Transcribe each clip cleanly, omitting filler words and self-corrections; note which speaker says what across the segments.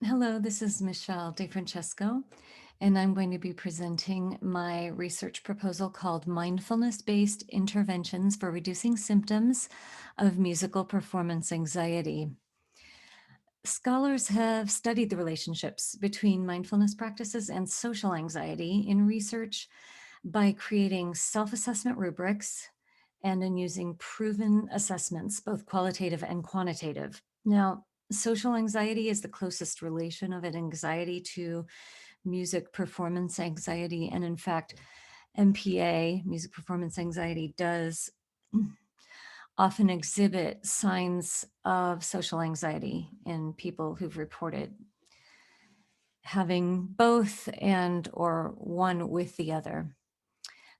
Speaker 1: Hello, this is Michelle DeFrancesco, and I'm going to be presenting my research proposal called Mindfulness-based Interventions for Reducing Symptoms of Musical Performance Anxiety. Scholars have studied the relationships between mindfulness practices and social anxiety in research by creating self-assessment rubrics and in using proven assessments, both qualitative and quantitative. Now, social anxiety is the closest relation of an anxiety to music performance anxiety. And in fact, MPA, music performance anxiety, does often exhibit signs of social anxiety in people who've reported having both and or one with the other.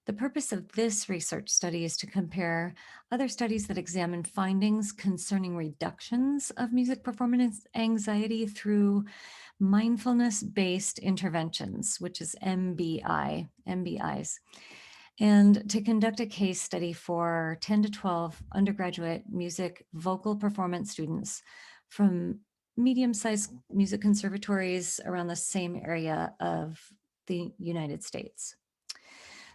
Speaker 1: The purpose of this research study is to compare other studies that examine findings concerning reductions of music performance anxiety through mindfulness-based interventions, which is MBIs, and to conduct a case study for 10 to 12 undergraduate music vocal performance students from medium-sized music conservatories around the same area of the United States.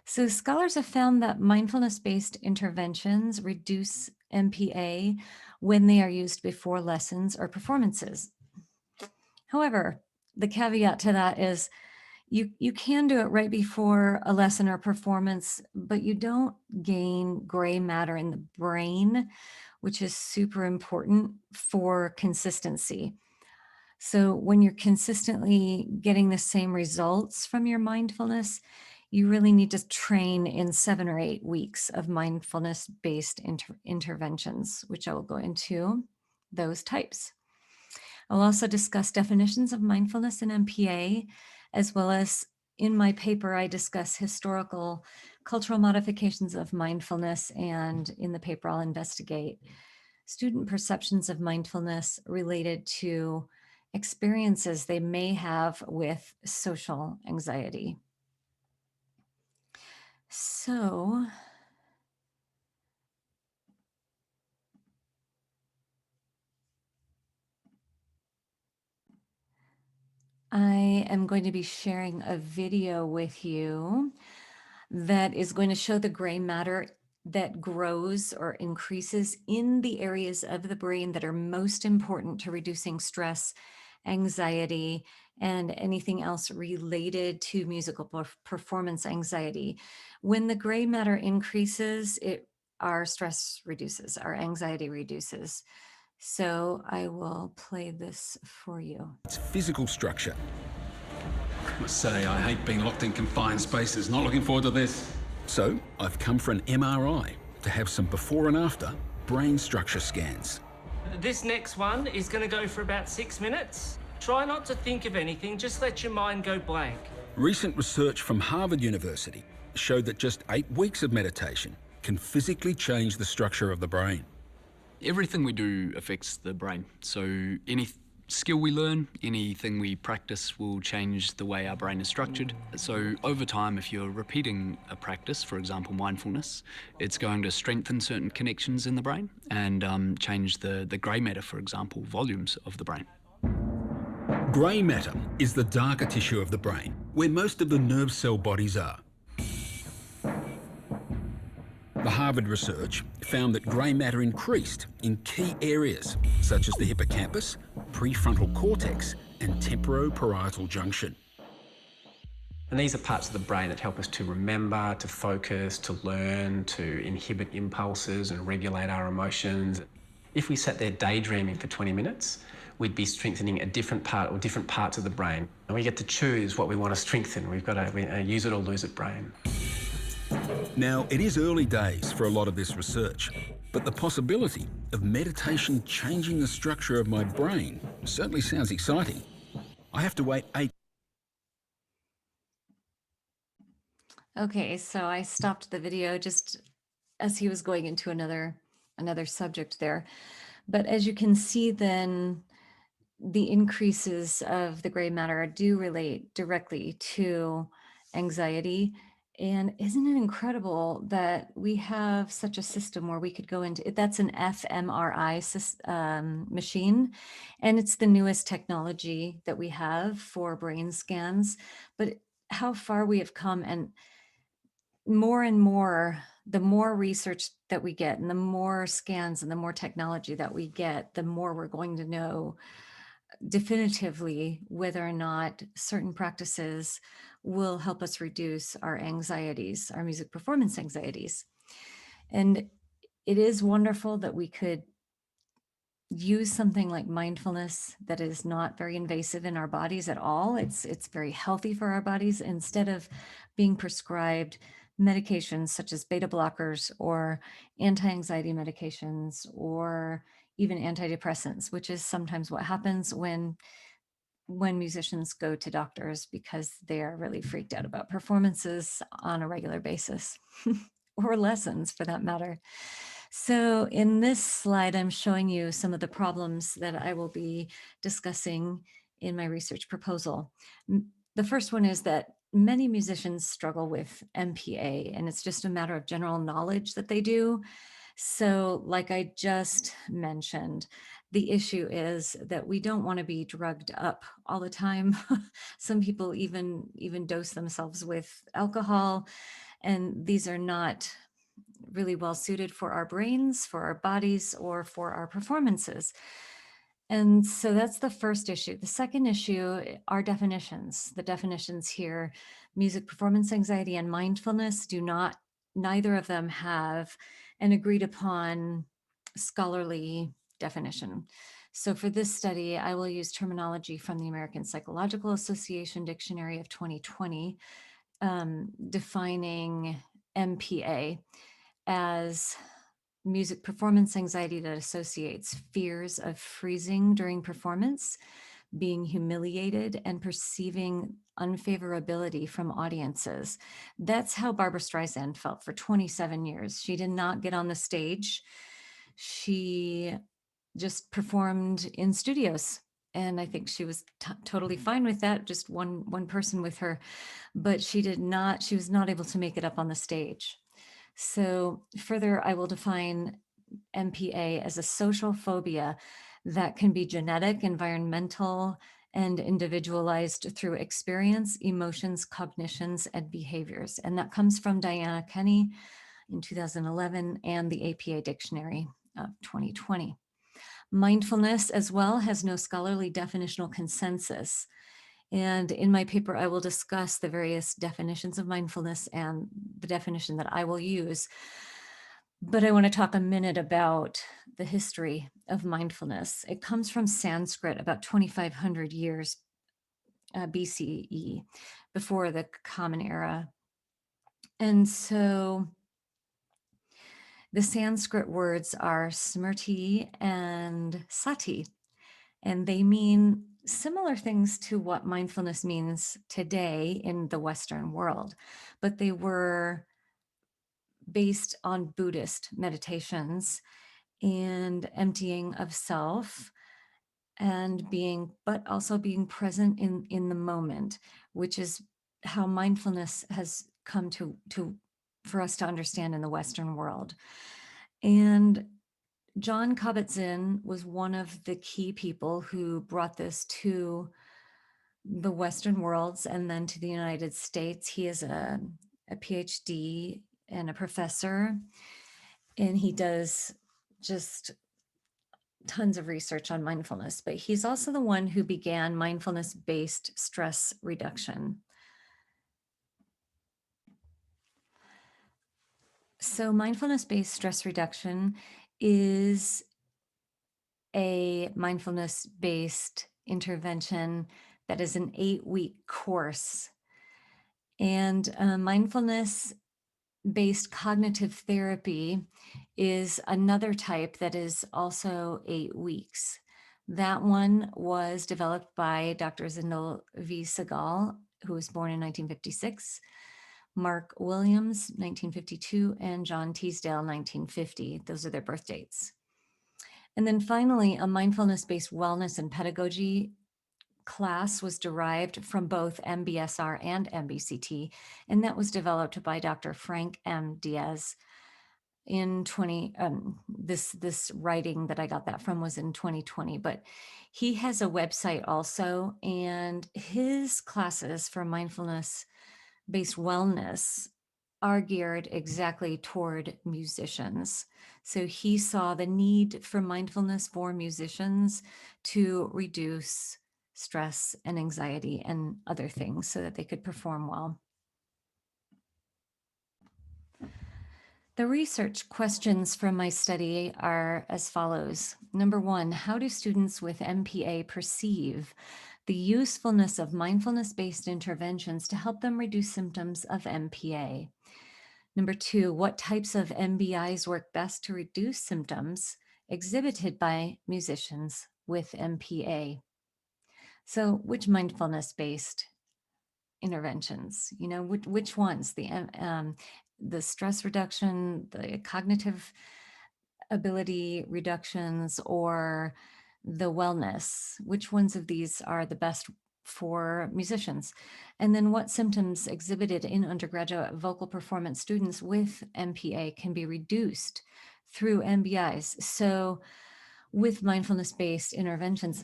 Speaker 1: So scholars have found that mindfulness-based interventions reduce MPA when they are used before lessons or performances. However, the caveat to that is you can do it right before a lesson or performance, but you don't gain gray matter in the brain, which is super important for consistency. So when you're consistently getting the same results from your mindfulness, you really need to train in 7 or 8 weeks of mindfulness-based interventions, which I will go into those types. I'll also discuss definitions of mindfulness and MPA, as well as in my paper, I discuss historical cultural modifications of mindfulness, and in the paper, I'll investigate student perceptions of mindfulness related to experiences they may have with social anxiety. So, I am going to be sharing a video with you that is going to show the gray matter that grows or increases in the areas of the brain that are most important to reducing stress, anxiety, and anything else related to musical performance anxiety. When the gray matter increases, our stress reduces, our anxiety reduces. So I will play this for you.
Speaker 2: It's physical structure.
Speaker 3: I must say, I hate being locked in confined spaces. Not looking forward to this.
Speaker 2: So I've come for an MRI to have some before and after brain structure scans.
Speaker 4: This next one is going to go for about 6 minutes. Try not to think of anything, just let your mind go blank.
Speaker 2: Recent research from Harvard University showed that just 8 weeks of meditation can physically change the structure of the brain.
Speaker 3: Everything we do affects the brain. So any skill we learn, anything we practice will change the way our brain is structured. So over time, if you're repeating a practice, for example, mindfulness, it's going to strengthen certain connections in the brain and change the grey matter, for example, volumes of the brain.
Speaker 2: Grey matter is the darker tissue of the brain, where most of the nerve cell bodies are. The Harvard research found that grey matter increased in key areas, such as the hippocampus, prefrontal cortex, and temporoparietal junction.
Speaker 5: And these are parts of the brain that help us to remember, to focus, to learn, to inhibit impulses and regulate our emotions. If we sat there daydreaming for 20 minutes, we'd be strengthening a different part or different parts of the brain. And we get to choose what we want to strengthen. We've got a use it or lose it brain.
Speaker 2: Now, it is early days for a lot of this research, but the possibility of meditation changing the structure of my brain certainly sounds exciting. I have to wait 8.
Speaker 1: Okay, so I stopped the video just as he was going into another subject there. But as you can see, then the increases of the gray matter do relate directly to anxiety. And isn't it incredible that we have such a system where we could go into it? That's an fMRI machine, and it's the newest technology that we have for brain scans. But how far we have come, and more, the more research that we get, and the more scans and the more technology that we get, the more we're going to know definitively whether or not certain practices will help us reduce our anxieties, our music performance anxieties. And it is wonderful that we could use something like mindfulness that is not very invasive in our bodies at all. It's very healthy for our bodies, instead of being prescribed medications such as beta blockers or anti-anxiety medications or even antidepressants, which is sometimes what happens when musicians go to doctors because they are really freaked out about performances on a regular basis, or lessons for that matter. So in this slide, I'm showing you some of the problems that I will be discussing in my research proposal. The first one is that many musicians struggle with MPA, and it's just a matter of general knowledge that they do. So like I just mentioned, the issue is that we don't want to be drugged up all the time. Some people even dose themselves with alcohol, and these are not really well suited for our brains, for our bodies, or for our performances. And so that's the first issue. The second issue are definitions. The definitions here, music performance anxiety and mindfulness, neither of them have an agreed upon scholarly definition. So for this study, I will use terminology from the American Psychological Association Dictionary of 2020, defining MPA as music performance anxiety that associates fears of freezing during performance, being humiliated, and perceiving unfavorability from audiences. That's how Barbra Streisand felt for 27 years. She did not get on the stage. She just performed in studios. And I think she was totally fine with that, just one person with her, but she was not able to make it up on the stage. So further, I will define MPA as a social phobia that can be genetic, environmental, and individualized through experience, emotions, cognitions, and behaviors. And that comes from Diana Kenny in 2011 and the APA Dictionary of 2020. Mindfulness as well has no scholarly definitional consensus. And in my paper, I will discuss the various definitions of mindfulness and the definition that I will use. But I want to talk a minute about the history of mindfulness. It comes from Sanskrit about 2,500 years BCE, before the Common Era. And so the Sanskrit words are smrti and sati, and they mean similar things to what mindfulness means today in the Western world, but they were based on Buddhist meditations and emptying of self, and but also being present in the moment, which is how mindfulness has come to for us to understand in the Western world. And John Kabat-Zinn was one of the key people who brought this to the Western worlds and then to the United States. He is a PhD and a professor, and he does just tons of research on mindfulness, but he's also the one who began mindfulness-based stress reduction. So mindfulness-based stress reduction is a mindfulness-based intervention that is an 8-week course. And mindfulness-based cognitive therapy is another type that is also 8 weeks. That one was developed by Dr. Zindel V. Segal, who was born in 1956, Mark Williams, 1952, and John Teasdale, 1950. Those are their birth dates. And then finally, a mindfulness-based wellness and pedagogy class was derived from both MBSR and MBCT, and that was developed by Dr. Frank M. Diaz in 20 this writing that I got that from was in 2020, but he has a website also, and his classes for mindfulness-based wellness are geared exactly toward musicians. So he saw the need for mindfulness for musicians to reduce stress and anxiety and other things so that they could perform well. The research questions from my study are as follows. Number one, how do students with MPA perceive the usefulness of mindfulness-based interventions to help them reduce symptoms of MPA? Number two, what types of MBIs work best to reduce symptoms exhibited by musicians with MPA? So which mindfulness-based interventions, which ones, the stress reduction, the cognitive ability reductions, or the wellness, which ones of these are the best for musicians? And then what symptoms exhibited in undergraduate vocal performance students with MPA can be reduced through MBIs? So with mindfulness-based interventions,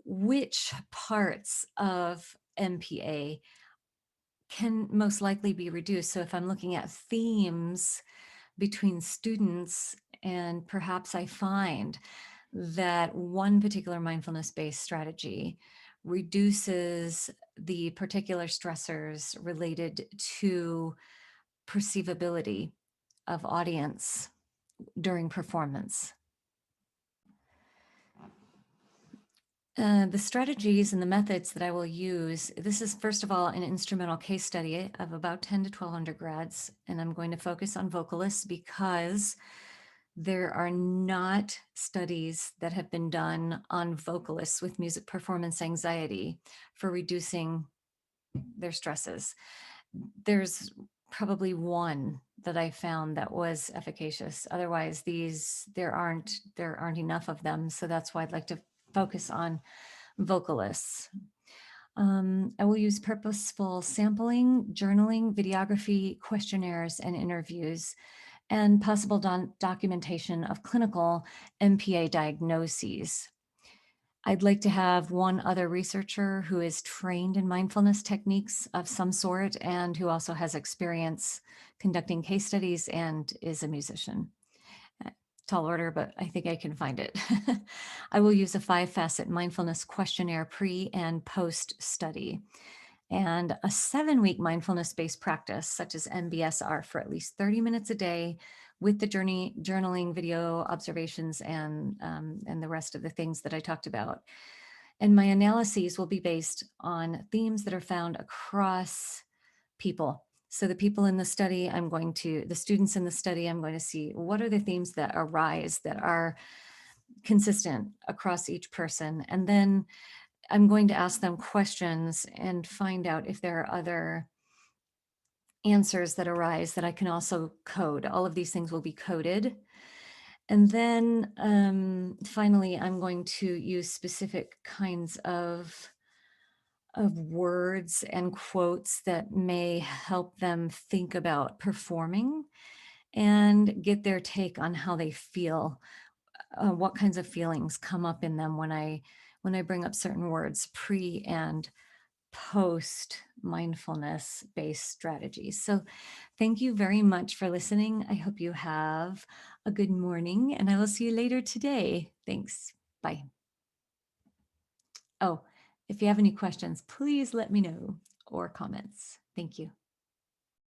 Speaker 1: which parts of MPA can most likely be reduced? So if I'm looking at themes between students, and perhaps I find that one particular mindfulness-based strategy reduces the particular stressors related to perceivability of audience during performance. The strategies and the methods that I will use, this is first of all an instrumental case study of about 10 to 12 undergrads, and I'm going to focus on vocalists because there are not studies that have been done on vocalists with music performance anxiety for reducing their stresses. There's probably one that I found that was efficacious. Otherwise, there aren't enough of them. So that's why I'd like to focus on vocalists. I will use purposeful sampling, journaling, videography, questionnaires, and interviews, and possible documentation of clinical MPA diagnoses. I'd like to have one other researcher who is trained in mindfulness techniques of some sort and who also has experience conducting case studies and is a musician. Tall order, but I think I can find it. I will use a 5-facet mindfulness questionnaire pre and post study, and a 7-week mindfulness-based practice such as MBSR for at least 30 minutes a day with the journaling, video observations, and the rest of the things that I talked about. And my analyses will be based on themes that are found across people. So the people in the study, the students in the study, I'm going to see what are the themes that arise that are consistent across each person. And then I'm going to ask them questions and find out if there are other answers that arise that I can also code. All of these things will be coded. And then finally, I'm going to use specific kinds of words and quotes that may help them think about performing and get their take on how they feel, what kinds of feelings come up in them when I bring up certain words pre and post mindfulness-based strategies. So thank you very much for listening. I hope you have a good morning, and I will see you later today. Thanks. Bye. Oh, if you have any questions, please let me know, or comments. Thank you.